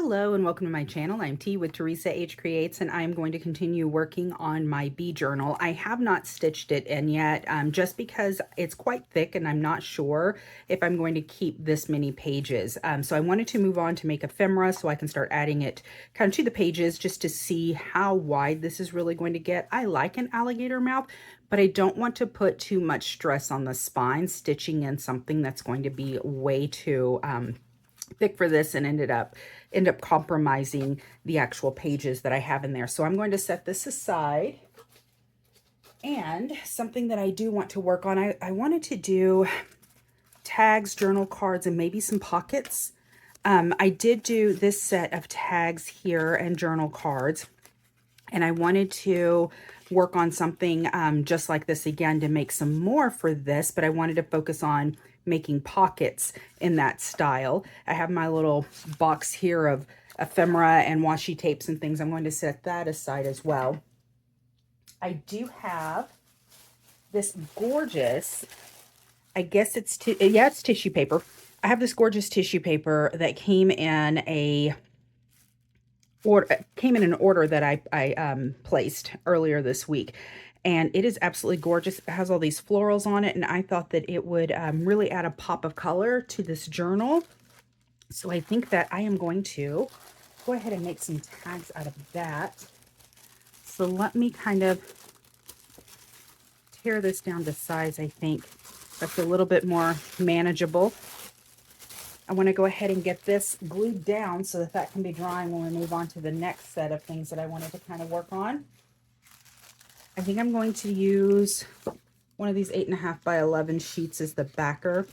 Hello and welcome to my channel. I'm T with Teresa H Creates, and I'm going to continue working on my bee journal. I have not stitched it in yet just because it's quite thick and I'm not sure if I'm going to keep this many pages. So I wanted to move on to make ephemera so I can start adding it kind of to the pages just to see how wide this is really going to get. I like an alligator mouth, but I don't want to put too much stress on the spine stitching in something that's going to be way too thick for this and end up compromising the actual pages that I have in there. So I'm going to set this aside. And something that I do want to work on, I wanted to do tags, journal cards, and maybe some pockets. I did do this set of tags here and journal cards, and I wanted to work on something just like this again to make some more for this, but I wanted to focus on making pockets in that style. I have my little box here of ephemera and washi tapes and things. I'm going to set that aside as well. I do have this gorgeous, I guess it's, it's tissue paper. I have this gorgeous tissue paper that came in an order that I placed earlier this week. And it is absolutely gorgeous. It has all these florals on it, and I thought that it would really add a pop of color to this journal. So I think that I am going to go ahead and make some tags out of that. So let me kind of tear this down to size. I think that's a little bit more manageable. I want to go ahead and get this glued down so that that can be drying when we move on to the next set of things that I wanted to kind of work on. I think I'm going to use one of these 8.5 by 11 sheets as the backer.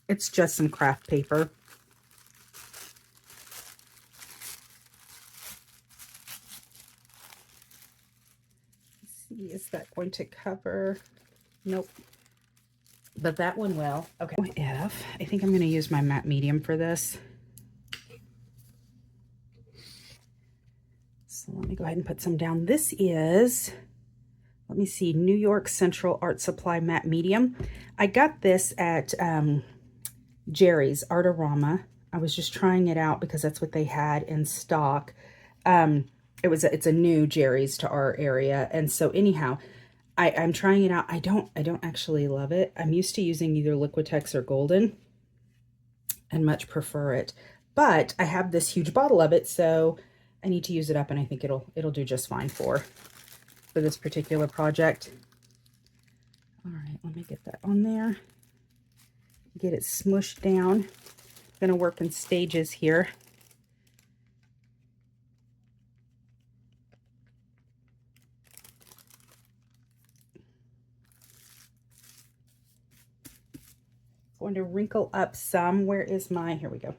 It's just some craft paper. Let's see, is that going to cover? Nope. But that one will. Okay. I think I'm going to use my matte medium for this. So let me go ahead and put some down. This is, let me see, New York Central Art Supply Matte Medium. I got this at Jerry's Artorama. I was just trying it out because that's what they had in stock. It's a new Jerry's to our area. And so anyhow, I'm trying it out. I don't actually love it. I'm used to using either Liquitex or Golden and much prefer it. But I have this huge bottle of it, so I need to use it up, and I think it'll do just fine for this particular project. All right, let me get that on there. Get it smushed down. I'm gonna work in stages here. Going to wrinkle up some. Where is my, here we go.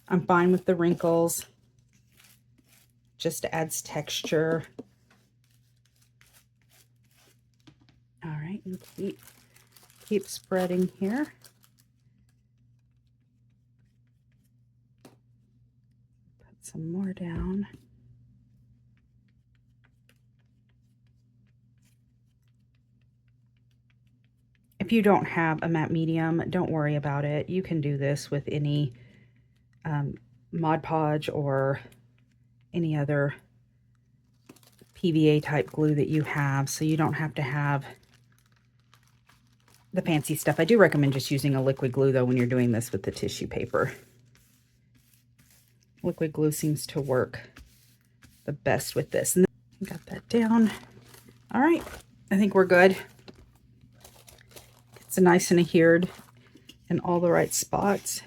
I'm fine with the wrinkles. Just adds texture. All right, and keep spreading here. Put some more down. If you don't have a matte medium, don't worry about it. You can do this with any Mod Podge or any other PVA type glue that you have, so you don't have to have the fancy stuff. I do recommend just using a liquid glue though when you're doing this with the tissue paper. Liquid glue seems to work the best with this. And got that down. All right, I think we're good. It's nice and adhered in all the right spots.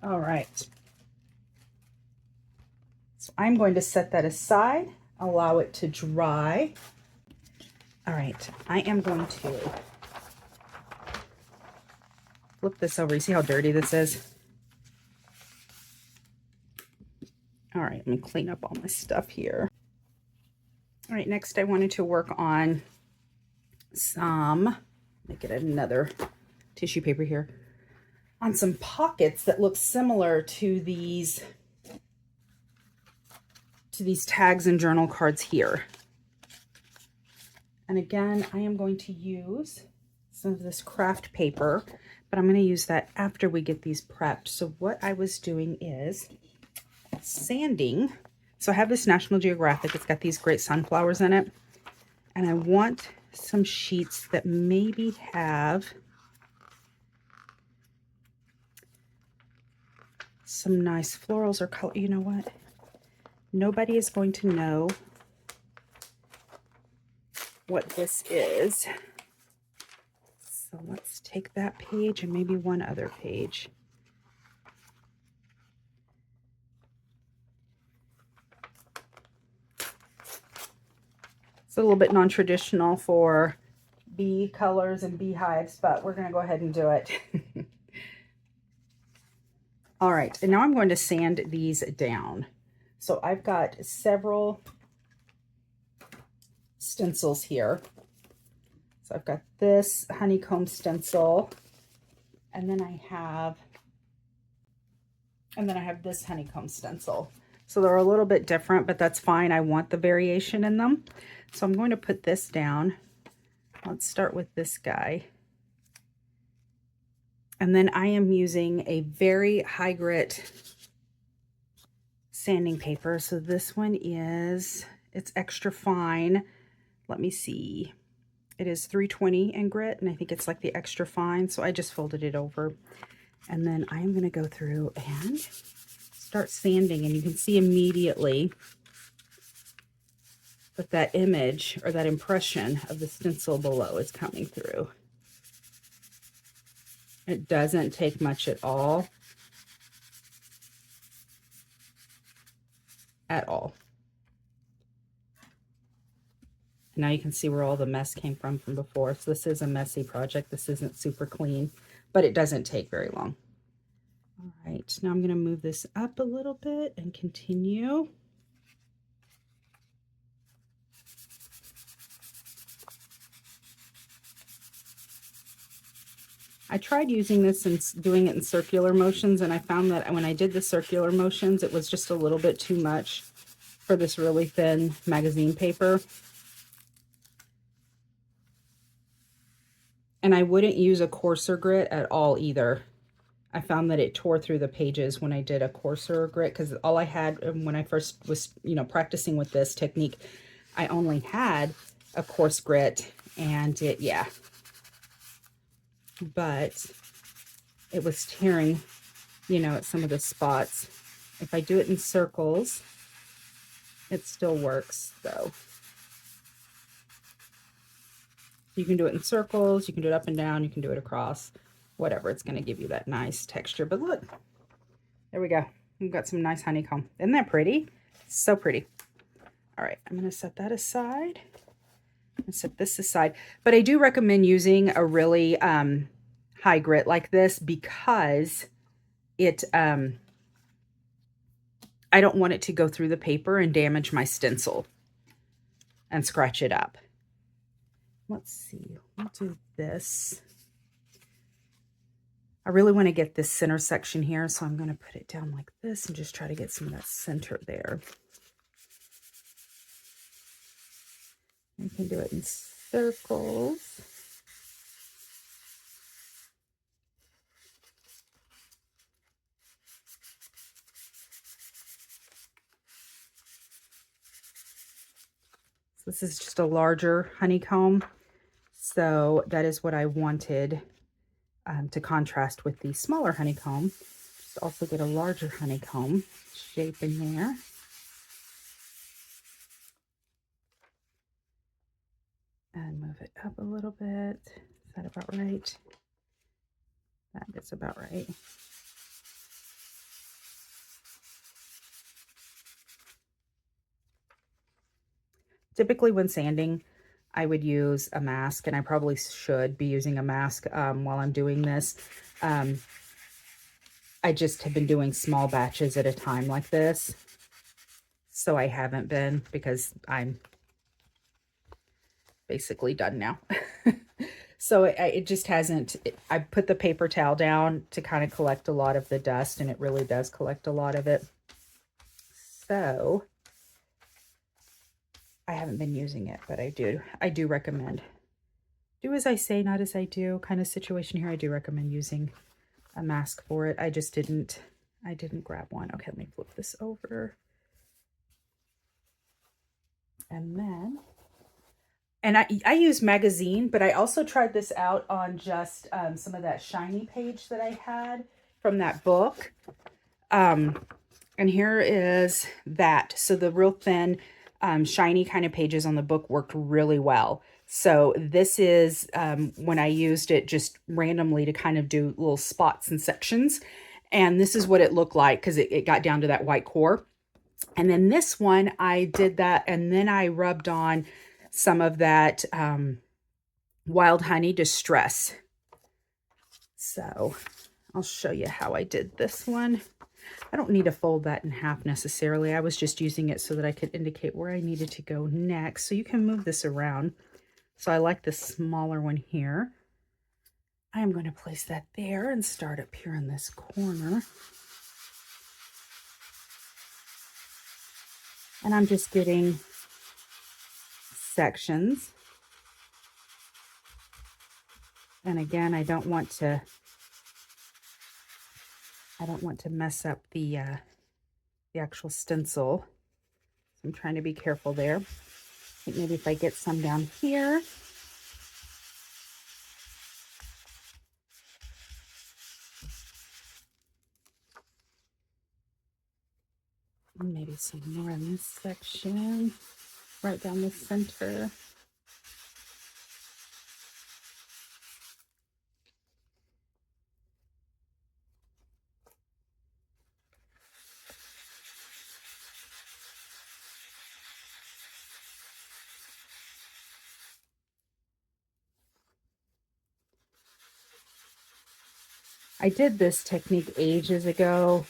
All right, so I'm going to set that aside, allow it to dry. All right, I am going to flip this over. You see how dirty this is? All right, let me clean up all my stuff here. All right, next I wanted to work on some, let me get another tissue paper here. on some pockets that look similar to these tags and journal cards here. And again, I am going to use some of this craft paper, but I'm going to use that after we get these prepped. So what I was doing is sanding. So I have this National Geographic. It's got these great sunflowers in it. And I want some sheets that maybe have some nice florals or color. You know what? Nobody is going to know what this is. So let's take that page and maybe one other page. It's a little bit non-traditional for bee colors and beehives, but we're going to go ahead and do it. All right, and now I'm going to sand these down. So I've got several stencils here. So I've got this honeycomb stencil, and then I have this honeycomb stencil. So they're a little bit different, but that's fine. I want the variation in them. So I'm going to put this down. Let's start with this guy. And then I am using a very high grit sanding paper. So this one it's extra fine. Let me see. It is 320 in grit, and I think it's like the extra fine. So I just folded it over. And then I'm going to go through and start sanding, and you can see immediately that that image or that impression of the stencil below is coming through. It doesn't take much at all. At all. Now you can see where all the mess came from before. So this is a messy project. This isn't super clean, but it doesn't take very long. All right, now I'm going to move this up a little bit and continue. I tried using this and doing it in circular motions, and I found that when I did the circular motions, it was just a little bit too much for this really thin magazine paper. And I wouldn't use a coarser grit at all either. I found that it tore through the pages when I did a coarser grit, because all I had when I first was, practicing with this technique, I only had a coarse grit, and yeah. But it was tearing, at some of the spots. If I do it in circles, it still works though. You can do it in circles, you can do it up and down, you can do it across, whatever. It's going to give you that nice texture. But look, there we go. We've got some nice honeycomb. Isn't that pretty? So pretty. All right, I'm going to set that aside. And set this aside. But I do recommend using a really high grit like this, because it I don't want it to go through the paper and damage my stencil and scratch it up. Let's see, we'll do this. I really want to get this center section here, so I'm going to put it down like this and just try to get some of that center there. You can do it in circles. So this is just a larger honeycomb. So that is what I wanted to contrast with the smaller honeycomb. Just also get a larger honeycomb shape in there. And move it up a little bit. Is that about right? That is about right. Typically when sanding, I would use a mask, and I probably should be using a mask while I'm doing this. I just have been doing small batches at a time like this. So I haven't been, because I'm basically done now. So it just hasn't, I put the paper towel down to kind of collect a lot of the dust, and it really does collect a lot of it. So I haven't been using it, but I do recommend. Do as I say, not as I do kind of situation here. I do recommend using a mask for it. I didn't grab one. Okay, let me flip this over. And then, and I use magazine, but I also tried this out on just some of that shiny page that I had from that book. And here is that. So the real thin, shiny kind of pages on the book worked really well. So this is when I used it just randomly to kind of do little spots and sections. And this is what it looked like because it got down to that white core. And then this one, I did that, and then I rubbed on some of that Wild Honey Distress. So I'll show you how I did this one. I don't need to fold that in half necessarily. I was just using it so that I could indicate where I needed to go next. So you can move this around. So I like the smaller one here. I'm going to place that there and start up here in this corner. And I'm just getting sections. And again, I don't want to mess up the actual stencil. So I'm trying to be careful there. I think maybe if I get some down here. And maybe some more in this section, right down the center. I did this technique ages ago,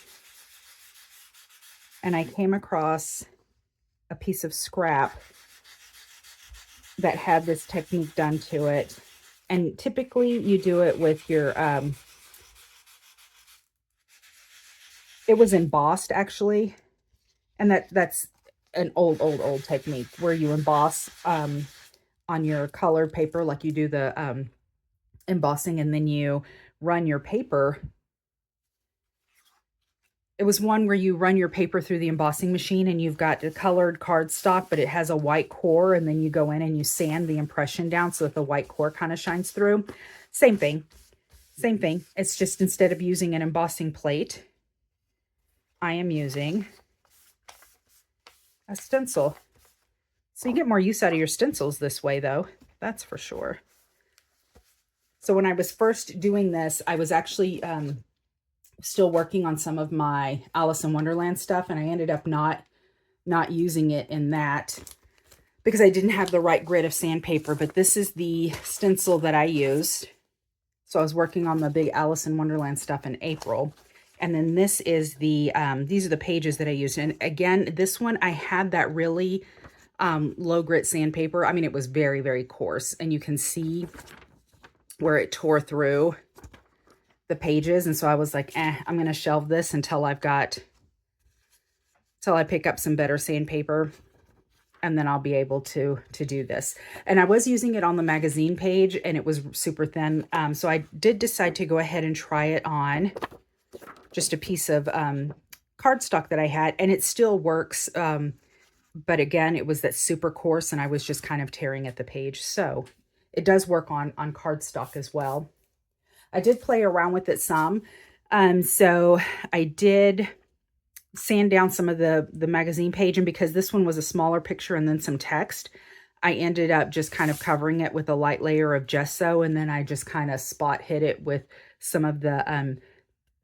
and I came across a piece of scrap that had this technique done to it. And typically you do it with your, it was embossed actually. And that's an old technique where you emboss on your colored paper, like you do the embossing, and then you run your paper. It was one where you run your paper through the embossing machine and you've got the colored cardstock, but it has a white core, and then you go in and you sand the impression down so that the white core kind of shines through. Same thing. Same thing. It's just instead of using an embossing plate, I am using a stencil. So you get more use out of your stencils this way, though. That's for sure. So when I was first doing this, I was actually still working on some of my Alice in Wonderland stuff, and I ended up not using it in that because I didn't have the right grit of sandpaper. But this is the stencil that I used. So I was working on the big Alice in Wonderland stuff in April. And then this is the, these are the pages that I used. And again, this one, I had that really low grit sandpaper. I mean, it was very, very coarse. And you can see where it tore through the pages. And so I was like, I'm going to shelve this until I pick up some better sandpaper. And then I'll be able to do this. And I was using it on the magazine page, and it was super thin. So I did decide to go ahead and try it on just a piece of cardstock that I had, and it still works. But again, it was that super coarse, and I was just kind of tearing at the page. So it does work on cardstock as well. I did play around with it some. So I did sand down some of the magazine page, and because this one was a smaller picture and then some text, I ended up just kind of covering it with a light layer of gesso, and then I just kind of spot hit it with some of the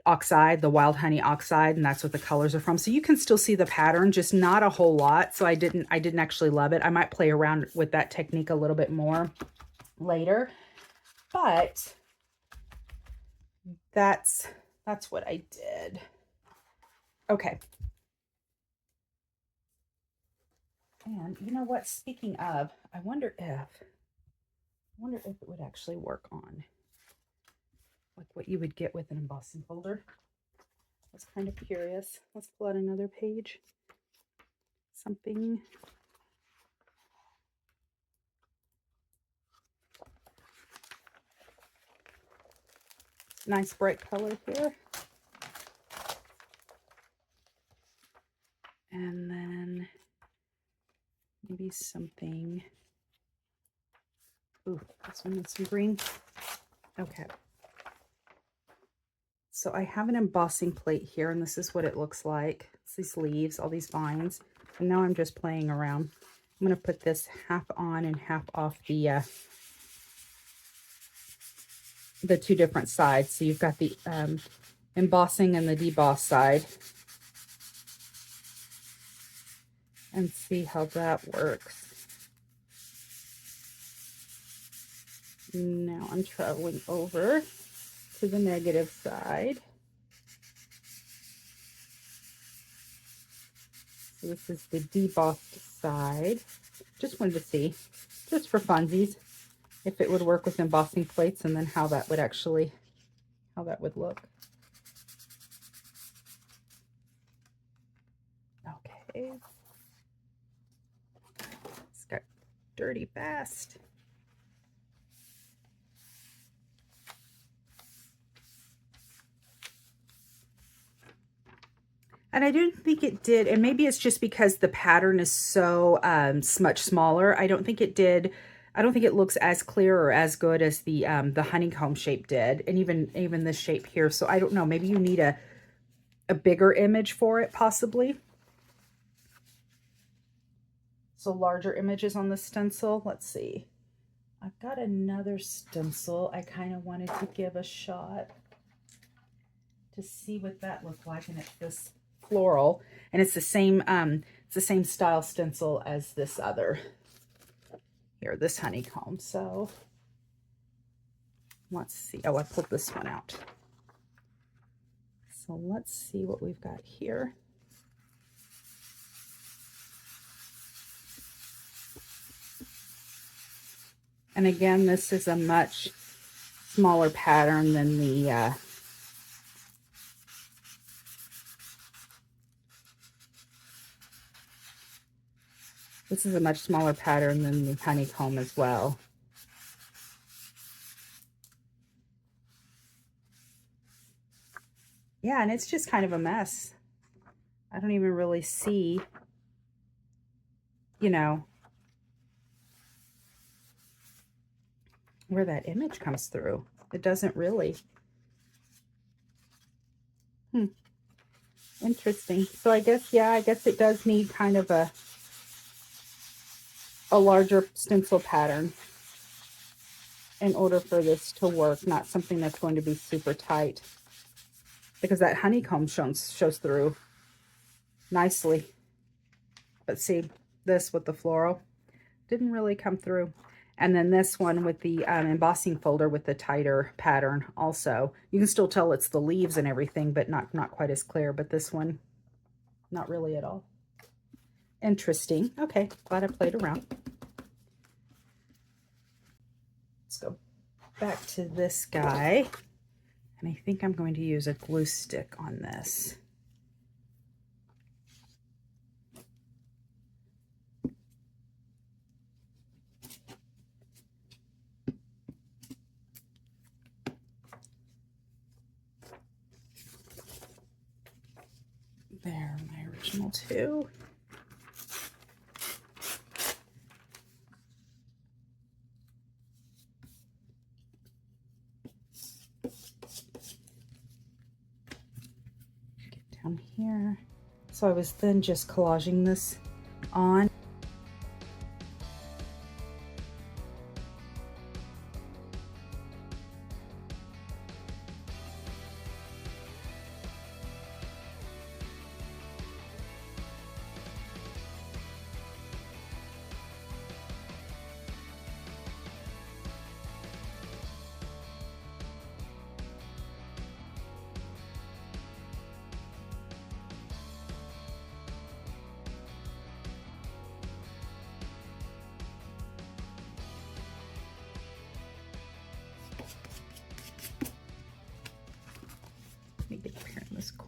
oxide, the Wild Honey oxide, and that's what the colors are from. So you can still see the pattern, just not a whole lot. So I didn't actually love it. I might play around with that technique a little bit more later, but that's what I did. Okay. And you know what? Speaking of, I wonder if I wonder if it would actually work on like what you would get with an embossing folder. I was kind of curious. Let's pull out another page. Something. Nice bright color here. And then maybe something. Ooh, this one needs some green. Okay. So I have an embossing plate here, and this is what it looks like. It's these leaves, all these vines. And now I'm just playing around. I'm going to put this half on and half off the two different sides. So you've got the embossing and the deboss side. And see how that works. Now I'm traveling over to the negative side. So this is the debossed side. Just wanted to see, just for funsies, if it would work with embossing plates and then how that would actually, how that would look. Okay. It's got dirty fast. And I didn't think it did, and maybe it's just because the pattern is so much smaller. I don't think it did. I don't think it looks as clear or as good as the honeycomb shape did, and even this shape here. So I don't know. Maybe you need a bigger image for it, possibly. So larger images on the stencil. Let's see. I've got another stencil I kind of wanted to give a shot to see what that looked like, and it's this floral, and it's the same style stencil as this other here, this honeycomb. So let's see. Oh, I pulled this one out. So let's see what we've got here. And again, this is a much smaller pattern than the this is a much smaller pattern than the honeycomb as well. Yeah, and it's just kind of a mess. I don't even really see, you know, where that image comes through. It doesn't really. Interesting. So I guess, yeah, I guess it does need kind of a larger stencil pattern in order for this to work, not something that's going to be super tight, because that honeycomb shows through nicely. But see, this with the floral didn't really come through. And then this one with the embossing folder with the tighter pattern also. You can still tell it's the leaves and everything, but not quite as clear. But this one, not really at all. Interesting. Okay, glad I played around. Let's go back to this guy. And I think I'm going to use a glue stick on this. There, my original two. Get down here. So I was then just collaging this on.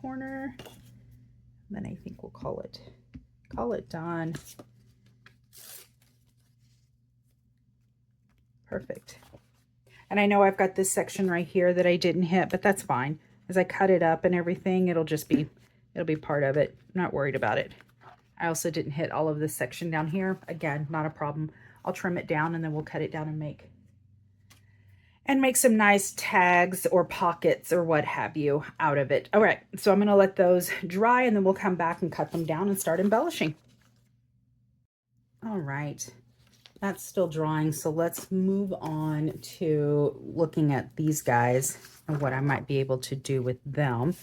corner. Then I think we'll call it done. Perfect. And I know I've got this section right here that I didn't hit, but that's fine. As I cut it up and everything, it'll be part of it. I'm not worried about it. I also didn't hit all of this section down here. Again, not a problem. I'll trim it down and then we'll cut it down and make some nice tags or pockets or what have you out of it. All right, so I'm gonna let those dry and then we'll come back and cut them down and start embellishing. All right, that's still drying, so let's move on to looking at these guys and what I might be able to do with them.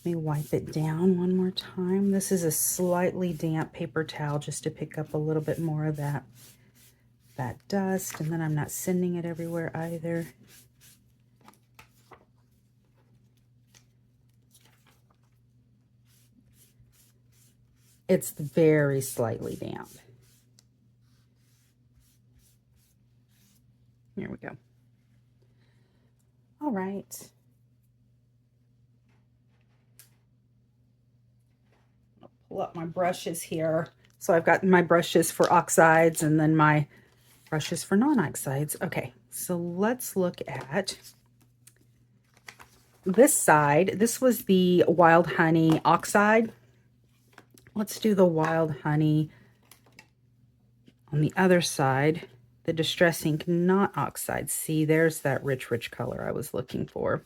Let me wipe it down one more time. This is a slightly damp paper towel just to pick up a little bit more of that dust, and then I'm not sending it everywhere either. It's very slightly damp. Here we go. All right. I'll pull up my brushes here. So I've got my brushes for oxides and then my brushes for non-oxides. Okay, so let's look at this side. This was the Wild Honey oxide. Let's do the Wild Honey on the other side. The Distress Ink, not oxide. See, there's that rich, rich color I was looking for.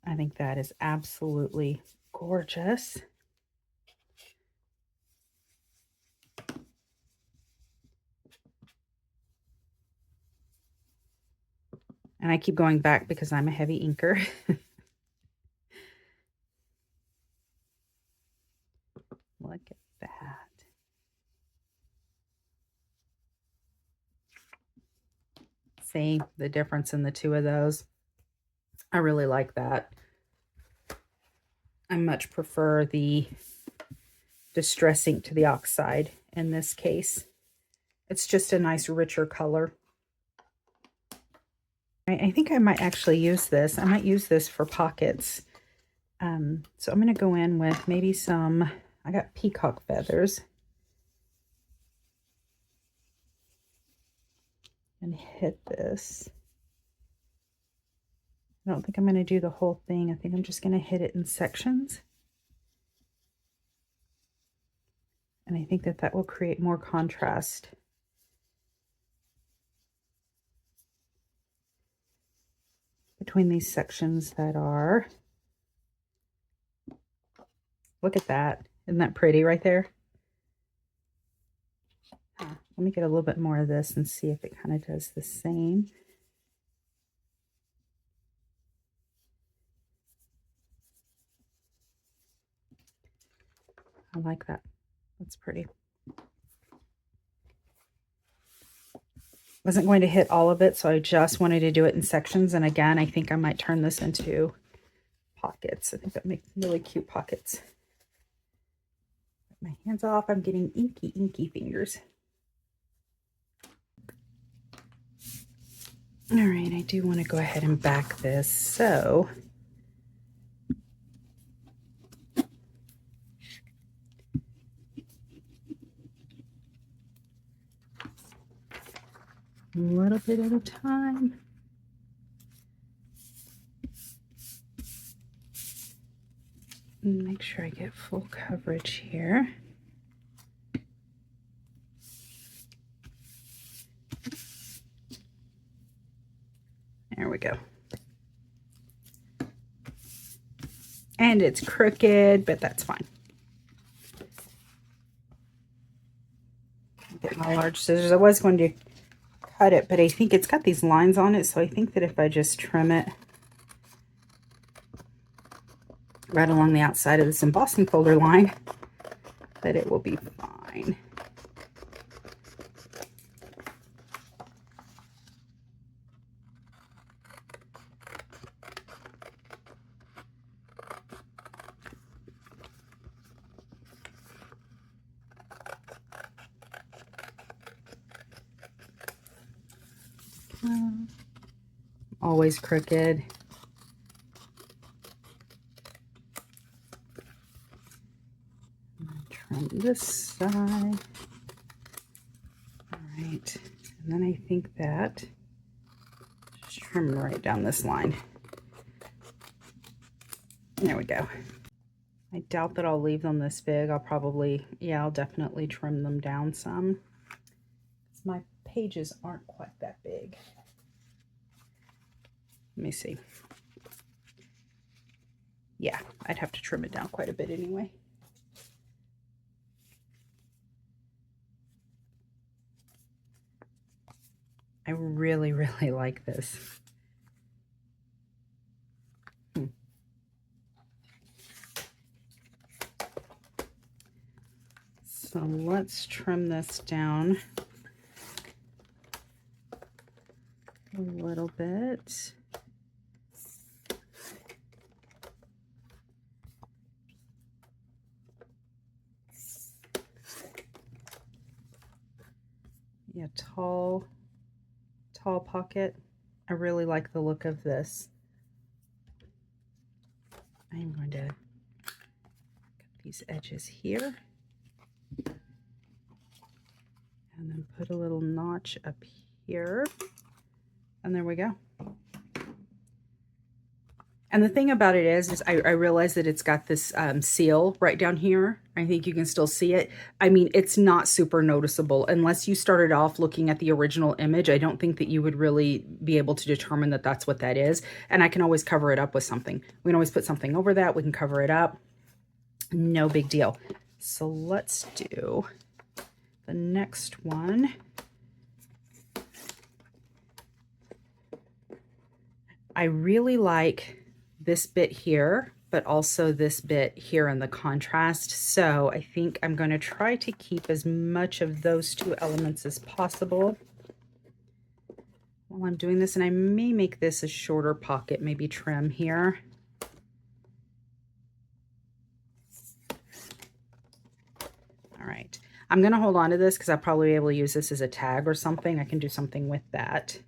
I think that is absolutely gorgeous. And I keep going back because I'm a heavy inker. Look at that. See the difference in the two of those? I really like that. I much prefer the Distress Ink to the oxide in this case. It's just a nice richer color. I think I might actually use this. I might use this for pockets. So I'm going to go in with maybe some, I got peacock feathers. And hit this. I don't think I'm going to do the whole thing. I think I'm just going to hit it in sections. And I think that that will create more contrast. Between these sections that are, look at that. Isn't that pretty right there? Let me get a little bit more of this and see if it kind of does the same. I like that. That's pretty. Wasn't going to hit all of it, so I just wanted to do it in sections. And again, I think I might turn this into pockets. I think that makes really cute pockets. Put my hands off. I'm getting inky, inky fingers. All right, I do want to go ahead and back this. So a little bit at a time. Make sure I get full coverage here. There we go. And it's crooked, but that's fine. Get my large scissors. I was going to cut it, but I think it's got these lines on it, so I think that if I just trim it right along the outside of this embossing folder line, that it will be fine. Always crooked. Trim this side. All right, and then I think that just trim right down this line. There we go. I doubt that I'll leave them this big. I'll probably, yeah, I'll definitely trim them down some. My pages aren't quite that big. Let me see. Yeah, I'd have to trim it down quite a bit anyway. I really, really like this. So let's trim this down a little bit. Yeah, tall pocket. I really like the look of this. I'm going to cut these edges here. And then put a little notch up here. And there we go. And the thing about it is I realize that it's got this seal right down here. I think you can still see it. I mean, it's not super noticeable. Unless you started off looking at the original image, I don't think that you would really be able to determine that that's what that is. And I can always cover it up with something. We can always put something over that. We can cover it up. No big deal. So let's do the next one. I really like this bit here, but also this bit here in the contrast. So I think I'm going to try to keep as much of those two elements as possible while I'm doing this. And I may make this a shorter pocket, maybe trim here. All right. I'm going to hold on to this because I'll probably be able to use this as a tag or something. I can do something with that.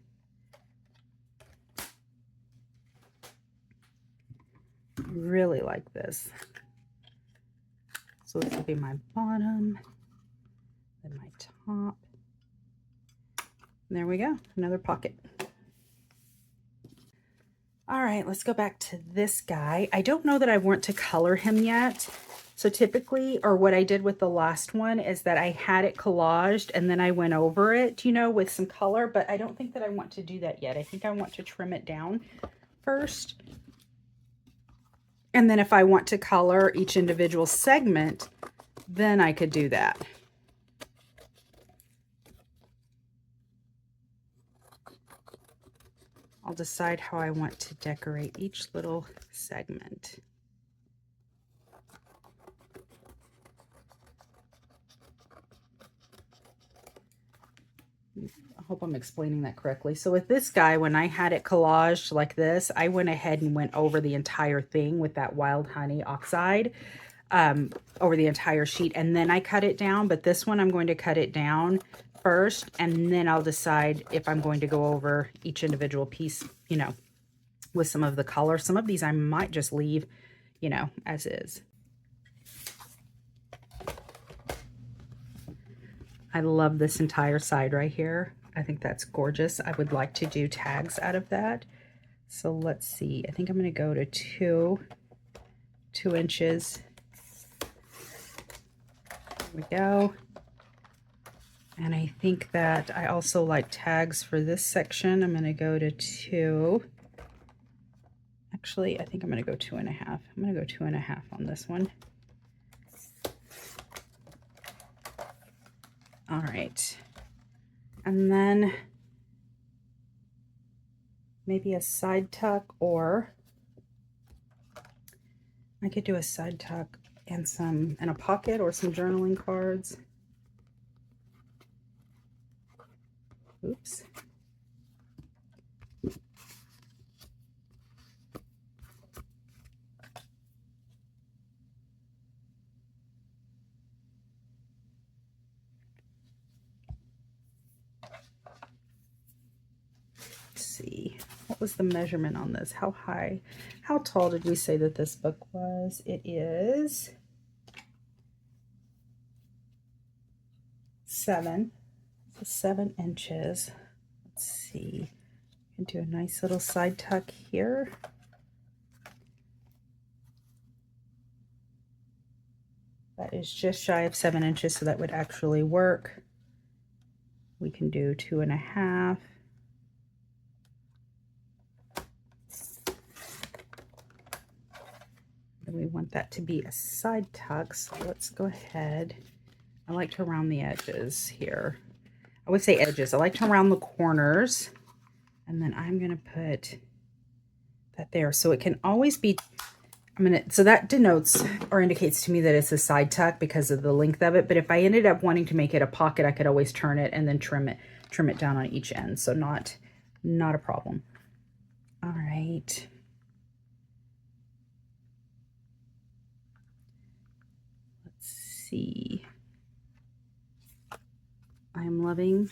Really like this. So this will be my bottom, then my top. And there we go, another pocket. All right, let's go back to this guy. I don't know that I want to color him yet. So typically, or what I did with the last one is that I had it collaged and then I went over it, you know, with some color, but I don't think that I want to do that yet. I think I want to trim it down first. And then if I want to color each individual segment, then I could do that. I'll decide how I want to decorate each little segment. I hope I'm explaining that correctly. So with this guy, when I had it collaged like this, I went ahead and went over the entire thing with that wild honey oxide over the entire sheet, and then I cut it down. But this one, I'm going to cut it down first, and then I'll decide if I'm going to go over each individual piece, you know, with some of the color. Some of these I might just leave, you know, as is. I love this entire side right here. I think that's gorgeous. I would like to do tags out of that. So let's see. I think I'm going to go to 2 inches. There we go. And I think that I also like tags for this section. I'm going to go to 2. Actually, I think I'm going to go 2.5. I'm going to go 2.5 on this one. All right. And then maybe a side tuck, or I could do a side tuck and some in a pocket or some journaling cards. Oops. See, what was the measurement on this? How high, how tall did we say that this book was? It is 7. So 7 inches. Let's see. I can do a nice little side tuck here. That is just shy of 7 inches, so that would actually work. We can do 2.5. And we want that to be a side tuck, so let's go ahead. I like to round the edges here. I would say edges. I like to round the corners. And then I'm going to put that there. So it can always be, so that denotes or indicates to me that it's a side tuck because of the length of it. But if I ended up wanting to make it a pocket, I could always turn it and then trim it down on each end. So not a problem. All right. Let's see. I'm loving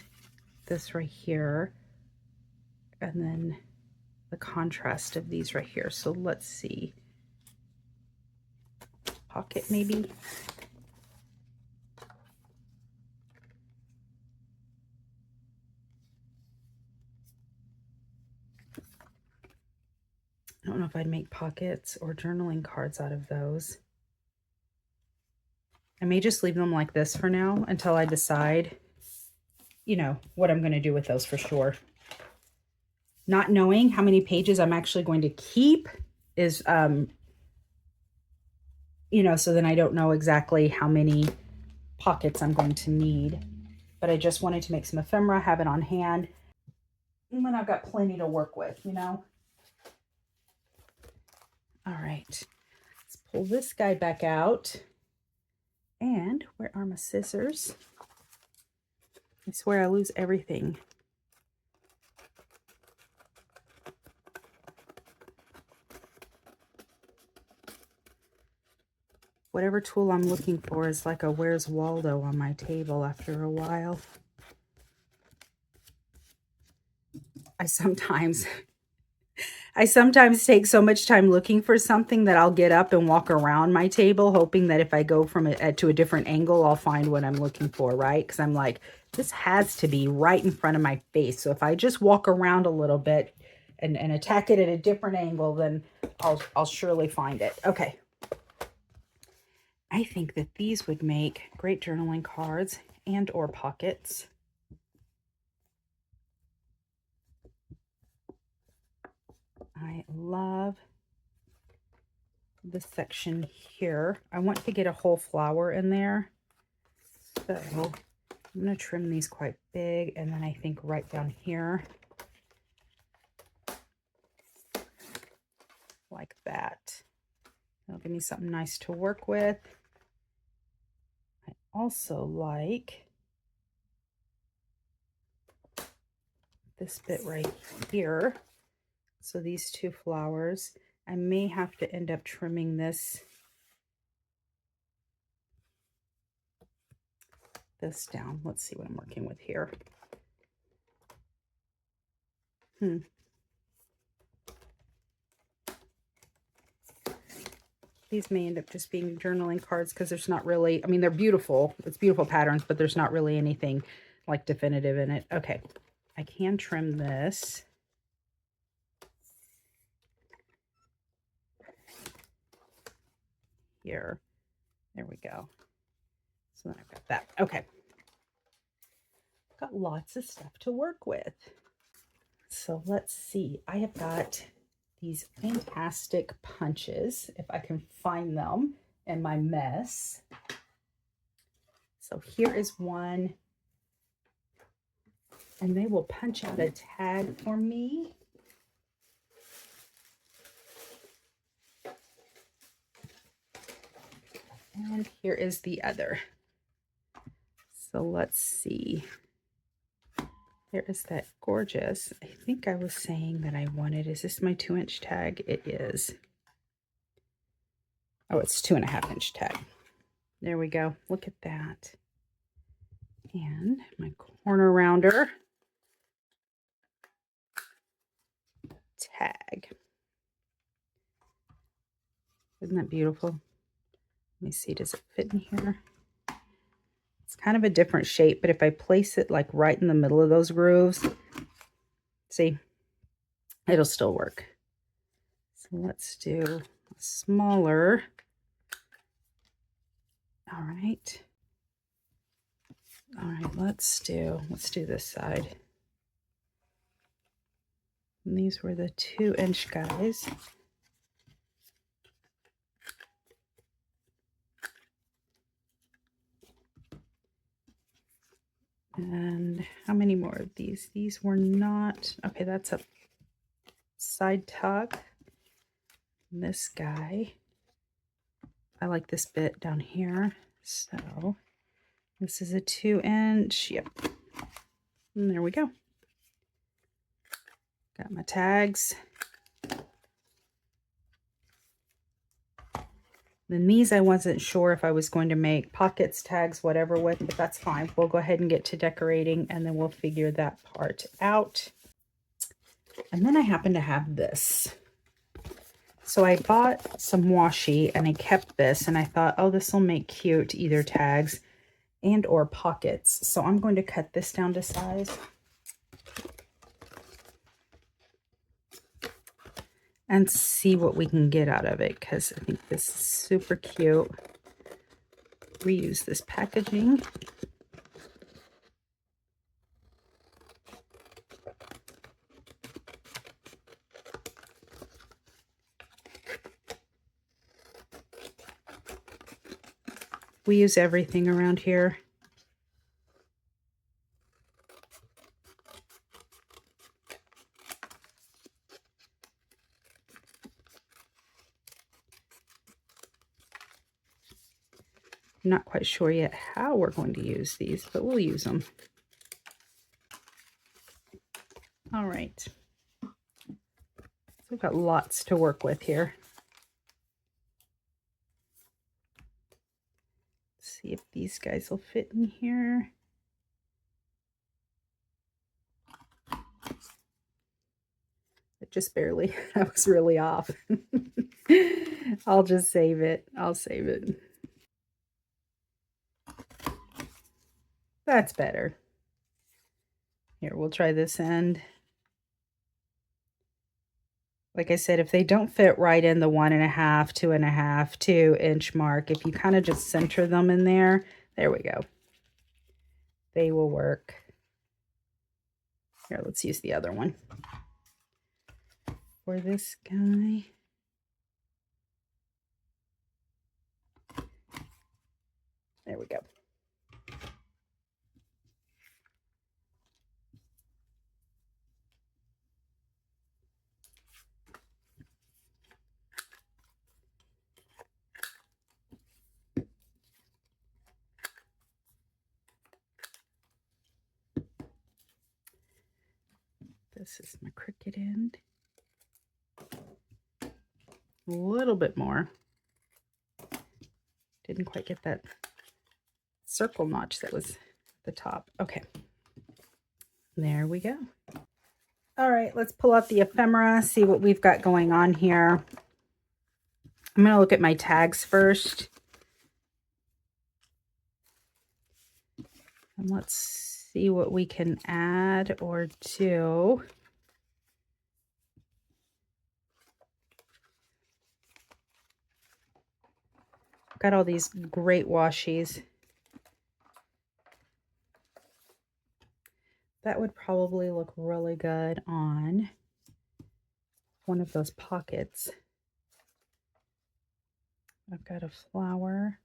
this right here. And then the contrast of these right here. So let's see. Pocket maybe. I don't know if I'd make pockets or journaling cards out of those. I may just leave them like this for now until I decide, you know, what I'm going to do with those for sure. Not knowing how many pages I'm actually going to keep is, you know, so then I don't know exactly how many pockets I'm going to need. But I just wanted to make some ephemera, have it on hand. And then I've got plenty to work with, you know. All right, let's pull this guy back out. And where are my scissors? I swear I lose everything. Whatever tool I'm looking for is like a Where's Waldo on my table after a while. I sometimes take so much time looking for something that I'll get up and walk around my table, hoping that if I go from it to a different angle, I'll find what I'm looking for, right? Because I'm like, this has to be right in front of my face. So if I just walk around a little bit and attack it at a different angle, then I'll surely find it. Okay. I think that these would make great journaling cards and or pockets. I love this section here. I want to get a whole flower in there. So I'm going to trim these quite big, and then I think right down here like that. That'll give me something nice to work with. I also like this bit right here. So these two flowers, I may have to end up trimming this down. Let's see what I'm working with here. These may end up just being journaling cards because there's not really, I mean, they're beautiful. It's beautiful patterns, but there's not really anything like definitive in it. Okay, I can trim this. Here. There we go. So then I've got that. Okay. Got lots of stuff to work with. So let's see. I have got these fantastic punches, if I can find them in my mess. So here is one. And they will punch out a tag for me. And here is the other. So let's see. There is that gorgeous, I think I was saying that I wanted, is this my 2-inch tag? It is. Oh, it's 2.5-inch tag. There we go. Look at that. And my corner rounder tag. Isn't that beautiful? Let me see, does it fit in here? It's kind of a different shape, but if I place it like right in the middle of those grooves, see, it'll still work. So let's do a smaller. All right. All right, let's do this side. And these were the 2-inch guys. And how many more of these? These were not, okay, that's a side tuck. And this guy, I like this bit down here. So this is a 2-inch, yep. And there we go. Got my tags. Then these I wasn't sure if I was going to make pockets, tags, whatever with, but that's fine. We'll go ahead and get to decorating and then we'll figure that part out. And then I happen to have this. So I bought some washi and I kept this and I thought, oh, this will make cute either tags and or pockets. So I'm going to cut this down to size. And see what we can get out of it, because I think this is super cute. Reuse this packaging. We use everything around here. I'm not quite sure yet how we're going to use these, but we'll use them. All right. So we've got lots to work with here. Let's see if these guys will fit in here. It just barely, I was really off. I'll just save it. I'll save it. That's better. Here, we'll try this end. Like I said, if they don't fit right in the 1.5, 2.5, 2-inch mark, if you kind of just center them in there, there we go. They will work. Here, let's use the other one. For this guy. There we go. This is my cricket end. A little bit more. Didn't quite get that circle notch that was at the top. Okay. There we go. All right, let's pull out the ephemera, see what we've got going on here. I'm going to look at my tags first. And let's see what we can add or do. Got all these great washies. That would probably look really good on one of those pockets. I've got a flower.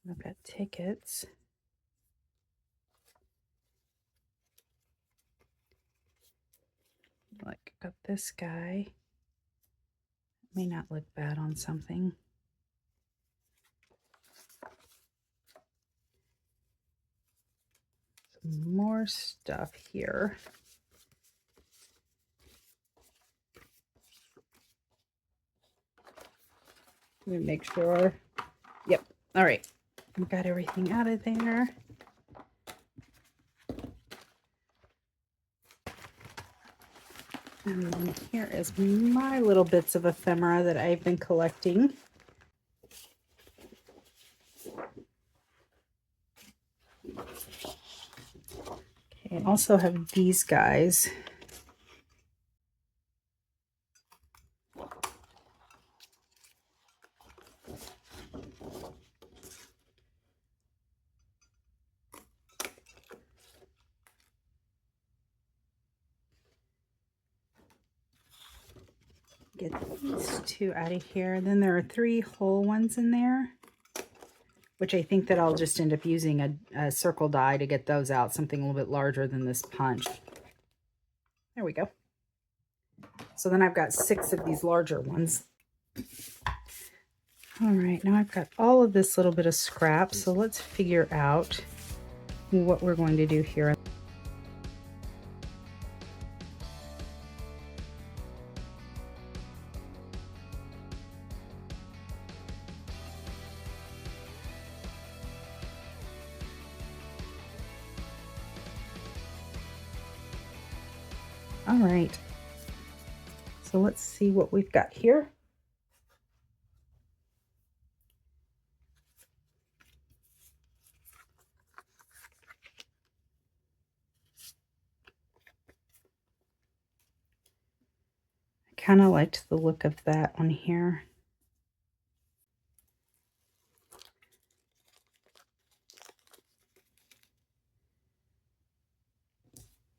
I've got tickets. Like, got this guy. May not look bad on something. Some more stuff here. Let me make sure. Yep. All right. I've got everything out of there. And then here is my little bits of ephemera that I've been collecting. I also have these guys. Get these two out of here. Then there are 3 whole ones in there, which I think that I'll just end up using a circle die to get those out, something a little bit larger than this punch. There we go. So then I've got 6 of these larger ones. All right, now I've got all of this little bit of scrap, so let's figure out what we're going to do here. All right, so let's see what we've got here. I kind of liked the look of that one here.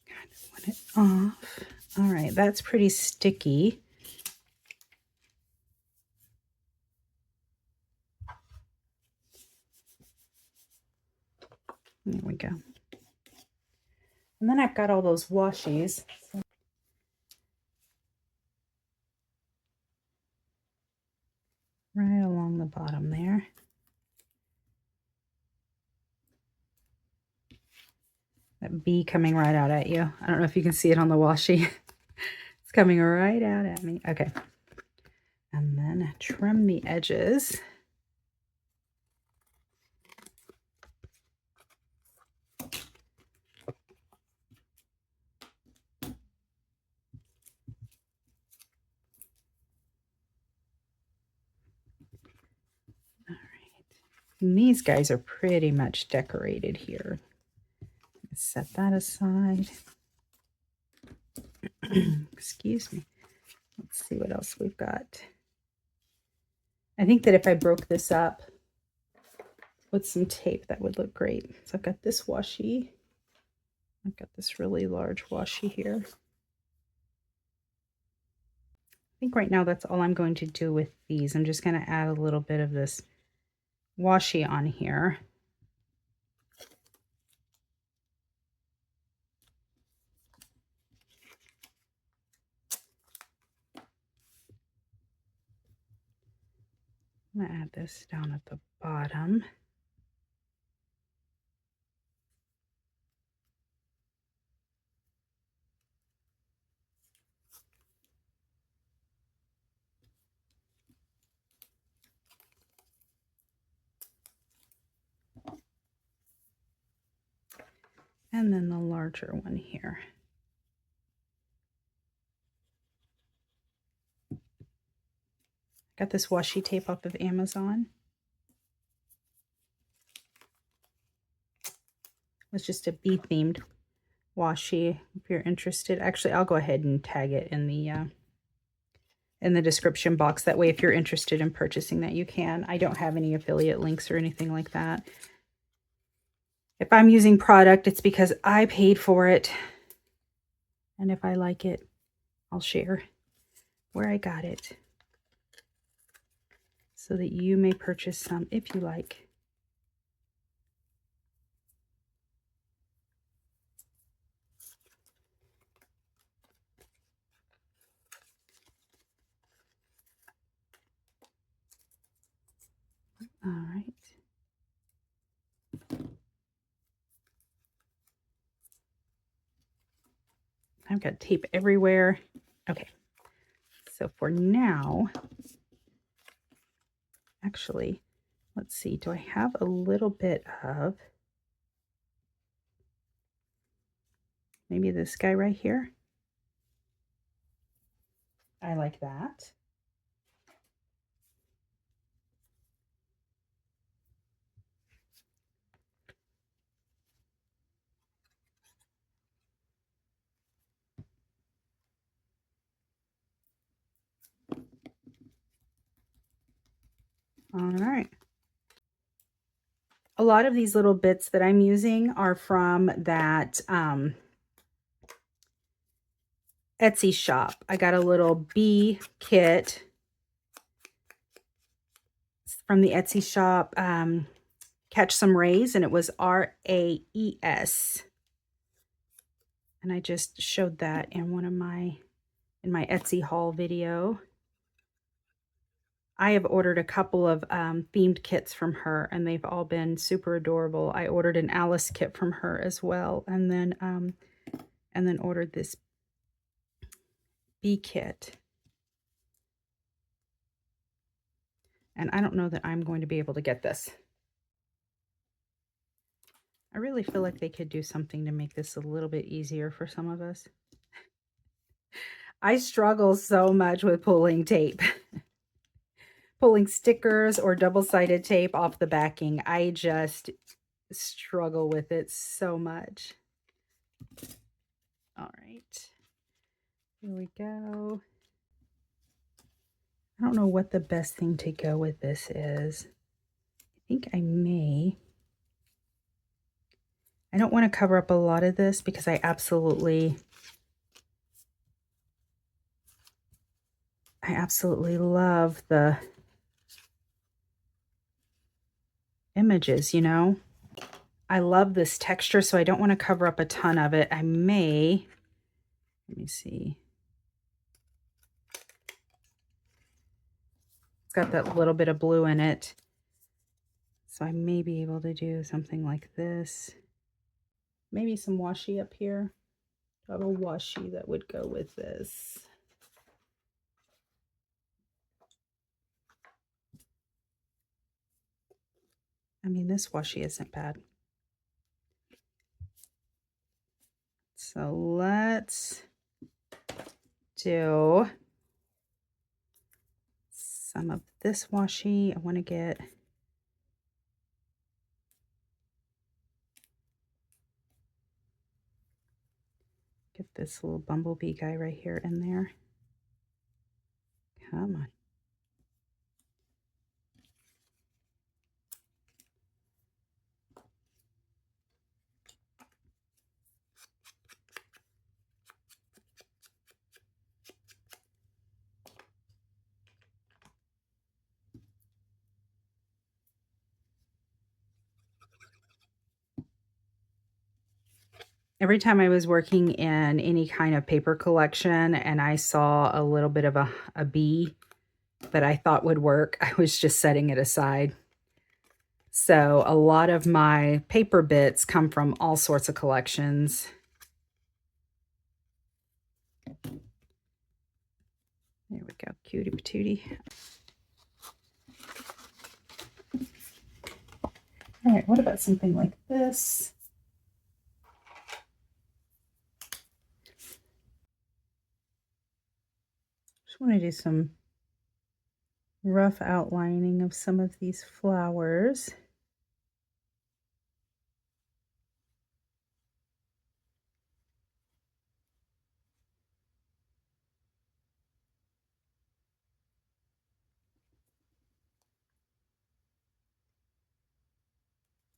Kind of want it off. All right, that's pretty sticky. There we go. And then I've got all those washies. Right along the bottom there. That bee coming right out at you. I don't know if you can see it on the washi. It's coming right out at me. Okay. And then trim the edges. And these guys are pretty much decorated here. Set that aside. Excuse me. Let's see what else we've got. I think that if I broke this up with some tape, that would look great. So I've got this washi. I've got this really large washi here. I think right now that's all I'm going to do with these. I'm just going to add a little bit of this washi on here. I'm going to add this down at the bottom. And then the larger one here. Got this washi tape off of Amazon. It's just a bee themed washi if you're interested. Actually, I'll go ahead and tag it in the description box. That way, if you're interested in purchasing that, you can. I don't have any affiliate links or anything like that. If I'm using product, it's because I paid for it. And if I like it, I'll share where I got it, so that you may purchase some if you like. All right. I've got tape everywhere. Okay. So for now, actually, let's see. Do I have a little bit of maybe this guy right here? I like that. All right. A lot of these little bits that I'm using are from that Etsy shop. I got a little bee kit from the Etsy shop, Catch Some Rays, and it was RAES. And I just showed that in in my Etsy haul video. I have ordered a couple of themed kits from her, and they've all been super adorable. I ordered an Alice kit from her as well, and then ordered this bee kit. And I don't know that I'm going to be able to get this. I really feel like they could do something to make this a little bit easier for some of us. I struggle so much with pulling tape. Pulling stickers or double-sided tape off the backing. I just struggle with it so much. All right. Here we go. I don't know what the best thing to go with this is. I think I don't want to cover up a lot of this because I absolutely love the images, you know. I love this texture, so I don't want to cover up a ton of it. Let me see. It's got that little bit of blue in it. So I may be able to do something like this. Maybe some washi up here. Got a washi that would go with this. I mean, this washi isn't bad. So let's do some of this washi. I want to get this little bumblebee guy right here in there. Come on. Every time I was working in any kind of paper collection and I saw a little bit of a bee that I thought would work, I was just setting it aside. So a lot of my paper bits come from all sorts of collections. There we go, cutie patootie. All right, what about something like this? Just want to do some rough outlining of some of these flowers.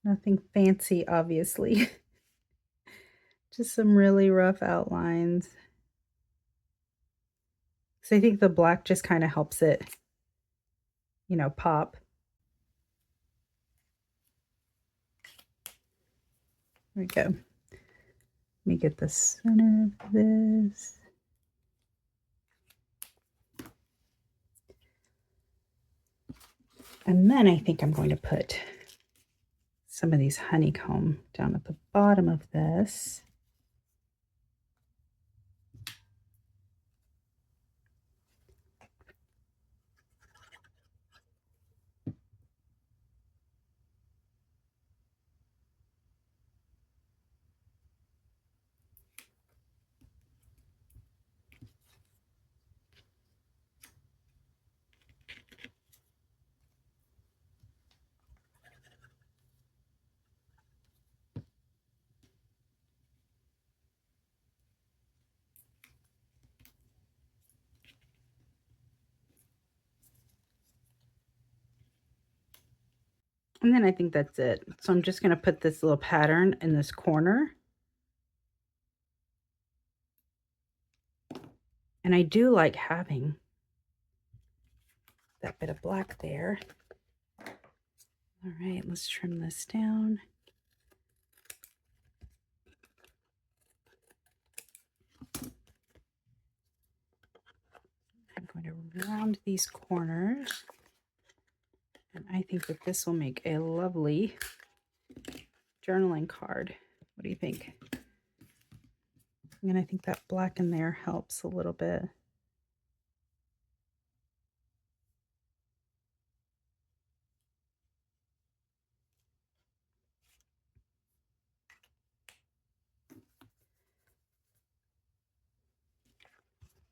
Nothing fancy, obviously. Just some really rough outlines. So I think the black just kind of helps it, you know, pop. There we go. Let me get the center of this. And then I think I'm going to put some of these honeycomb down at the bottom of this. And then I think that's it. So I'm just going to put this little pattern in this corner. And I do like having that bit of black there. All right, let's trim this down. I'm going to round these corners. And I think that this will make a lovely journaling card. What do you think? And I think that black in there helps a little bit.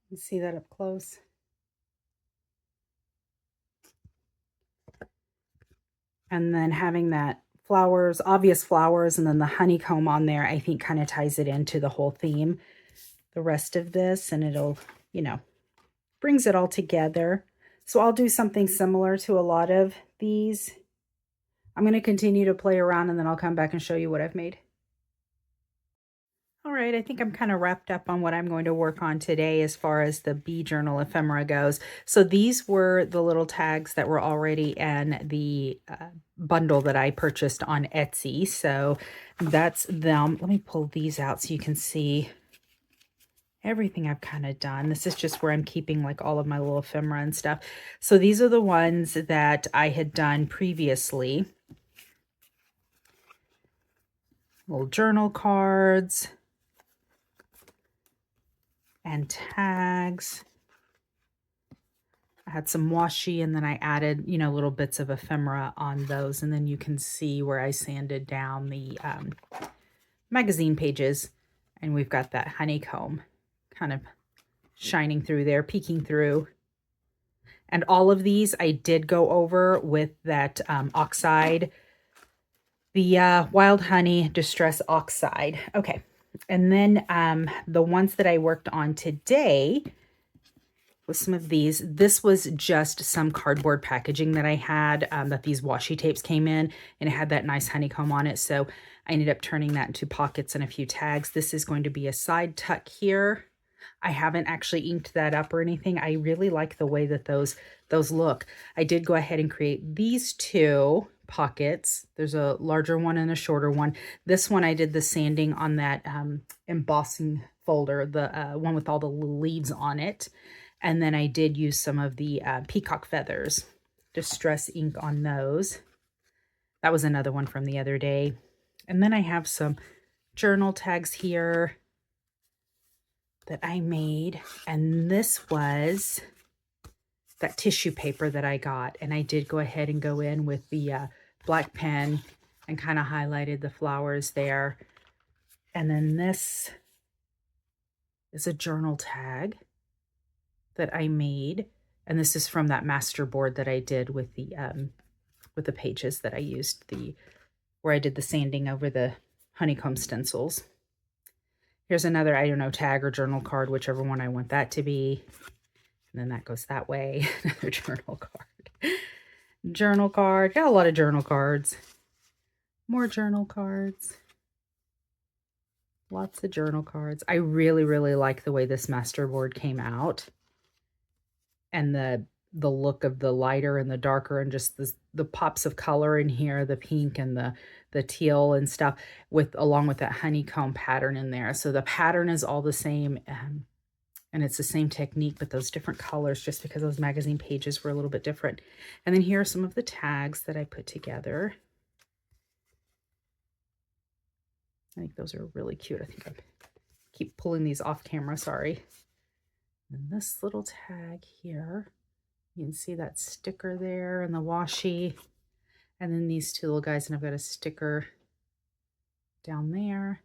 You see that up close? And then having that flowers, obvious flowers, and then the honeycomb on there, I think kind of ties it into the whole theme, the rest of this, and it'll, you know, brings it all together. So I'll do something similar to a lot of these. I'm going to continue to play around and then I'll come back and show you what I've made. All right, I think I'm kind of wrapped up on what I'm going to work on today as far as the bee journal ephemera goes. So these were the little tags that were already in the bundle that I purchased on Etsy. So that's them. Let me pull these out so you can see everything I've kind of done. This is just where I'm keeping like all of my little ephemera and stuff. So these are the ones that I had done previously. Little journal cards and tags. I had some washi and then I added, you know, little bits of ephemera on those. And then you can see where I sanded down the magazine pages. And we've got that honeycomb kind of shining through there, peeking through. And all of these I did go over with that oxide, the Wild Honey Distress Oxide. Okay. And then the ones that I worked on today with some of these, this was just some cardboard packaging that I had that these washi tapes came in, and it had that nice honeycomb on it. So I ended up turning that into pockets and a few tags. This is going to be a side tuck here. I haven't actually inked that up or anything. I really like the way that those look. I did go ahead and create these two pockets. There's a larger one and a shorter one. This one I did the sanding on that embossing folder, the one with all the leaves on it. And then I did use some of the peacock feathers, distress ink on those. That was another one from the other day. And then I have some journal tags here that I made. And this was that tissue paper that I got. And I did go ahead and go in with the black pen and kind of highlighted the flowers there. And then this is a journal tag that I made. And this is from that master board that I did with the pages that I used, where I did the sanding over the honeycomb stencils. Here's another, I don't know, tag or journal card, whichever one I want that to be. And then that goes that way. Another journal card. Journal card. Got a lot of journal cards. More journal cards. Lots of journal cards. I really, really like the way this master board came out. And the look of the lighter and the darker, and just the pops of color in here, the pink and the teal and stuff, along with that honeycomb pattern in there. So the pattern is all the same, and it's the same technique, but those different colors, just because those magazine pages were a little bit different. And then here are some of the tags that I put together. I think those are really cute. I think I keep pulling these off camera, sorry. And this little tag here, you can see that sticker there and the washi. And then these two little guys, and I've got a sticker down there.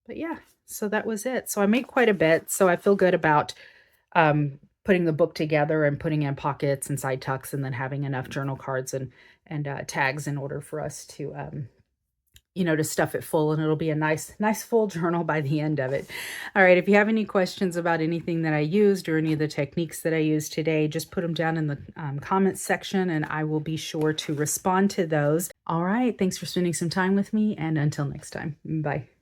But yeah, so that was it. So I made quite a bit. So I feel good about putting the book together and putting in pockets and side tucks, and then having enough journal cards and tags in order for us to you know, to stuff it full, and it'll be a nice full journal by the end of it. All right, if you have any questions about anything that I used or any of the techniques that I used today, just put them down in the comments section and I will be sure to respond to those. All right, thanks for spending some time with me, and until next time, bye.